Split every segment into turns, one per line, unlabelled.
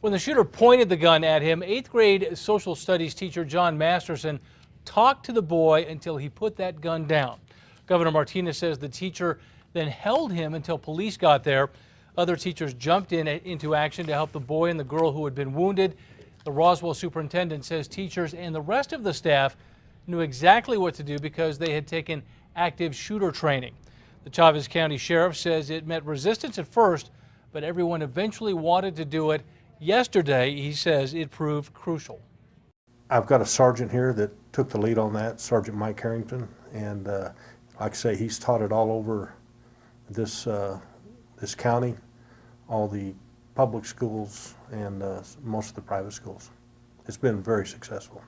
When the shooter pointed the gun at him, 8th grade social studies teacher John Masterson talked to the boy until he put that gun down. Governor Martinez says the teacher then held him until police got there. Other teachers jumped into action to help the boy and the girl who had been wounded. The Roswell superintendent says teachers and the rest of the staff knew exactly what to do because they had taken active shooter training. The Chavez County Sheriff says it met resistance at first, but everyone eventually wanted to do it. Yesterday, he says it proved crucial.
I've got a sergeant here that took the lead on that, Sergeant Mike Harrington, and like I say, he's taught it all over this county, all the public schools and most of the private schools. It's been very successful.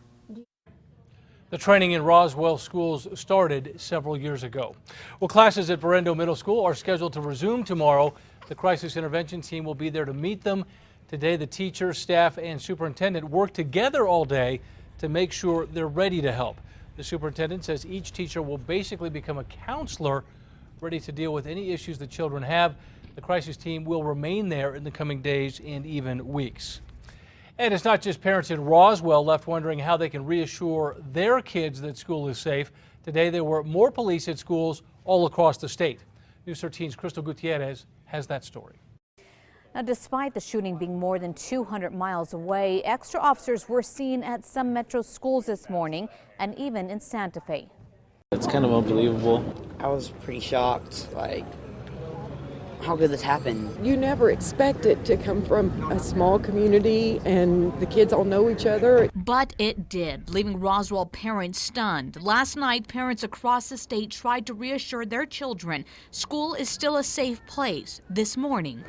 The training in Roswell schools started several years ago. Well, classes at Berendo Middle School are scheduled to resume tomorrow. The crisis intervention team will be there to meet them. Today, the teachers, staff, and superintendent work together all day to make sure they're ready to help. The superintendent says each teacher will basically become a counselor ready to deal with any issues the children have. The crisis team will remain there in the coming days and even weeks. And it's not just parents in Roswell left wondering how they can reassure their kids that school is safe. Today, there were more police at schools all across the state. News 13's Crystal Gutierrez has that story.
Now, despite the shooting being more than 200 miles away, extra officers were seen at some metro schools this morning and even in Santa Fe.
It's kind of unbelievable.
I was pretty shocked, like, how could this happen?
You never expect it to come from a small community and the kids all know each other.
But it did, leaving Roswell parents stunned. Last night, parents across the state tried to reassure their children school is still a safe place. This morning,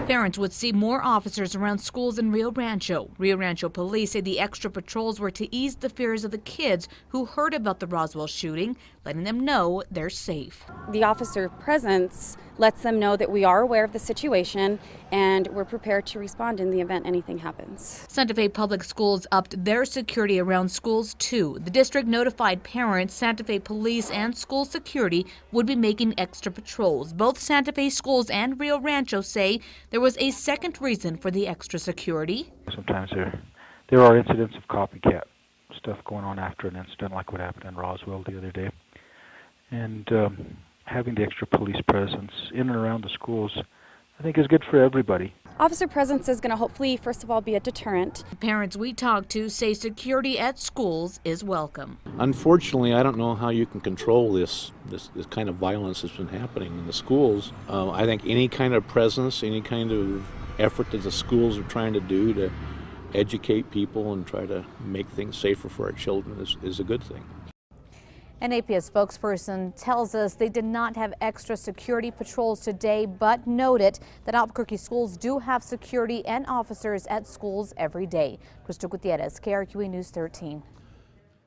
parents would see more officers around schools in Rio Rancho. Rio Rancho police say the extra patrols were to ease the fears of the kids who heard about the Roswell shooting, letting them know they're safe.
The officer presence lets them know that we are aware of the situation and we're prepared to respond in the event anything happens.
Santa Fe Public Schools upped their security around schools too. The district notified parents, Santa Fe police and school security would be making extra patrols. Both Santa Fe schools and Rio Rancho say there was a second reason for the extra security.
Sometimes there are incidents of copycat stuff going on after an incident like what happened in Roswell the other day. And having the extra police presence in and around the schools, I think, is good for everybody.
Officer presence is going to hopefully, first of all, be a deterrent.
Parents we talked to say security at schools is welcome.
Unfortunately, I don't know how you can control this kind of violence that's been happening in the schools. I think any kind of presence, any kind of effort that the schools are trying to do to educate people and try to make things safer for our children is a good thing.
An APS spokesperson tells us they did not have extra security patrols today, but noted that Albuquerque schools do have security and officers at schools every day. Crystal Gutierrez, KRQE News 13.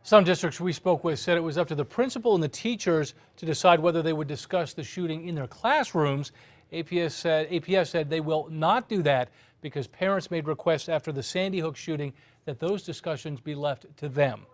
Some districts we spoke with said it was up to the principal and the teachers to decide whether they would discuss the shooting in their classrooms. APS said they will not do that because parents made requests after the Sandy Hook shooting that those discussions be left to them.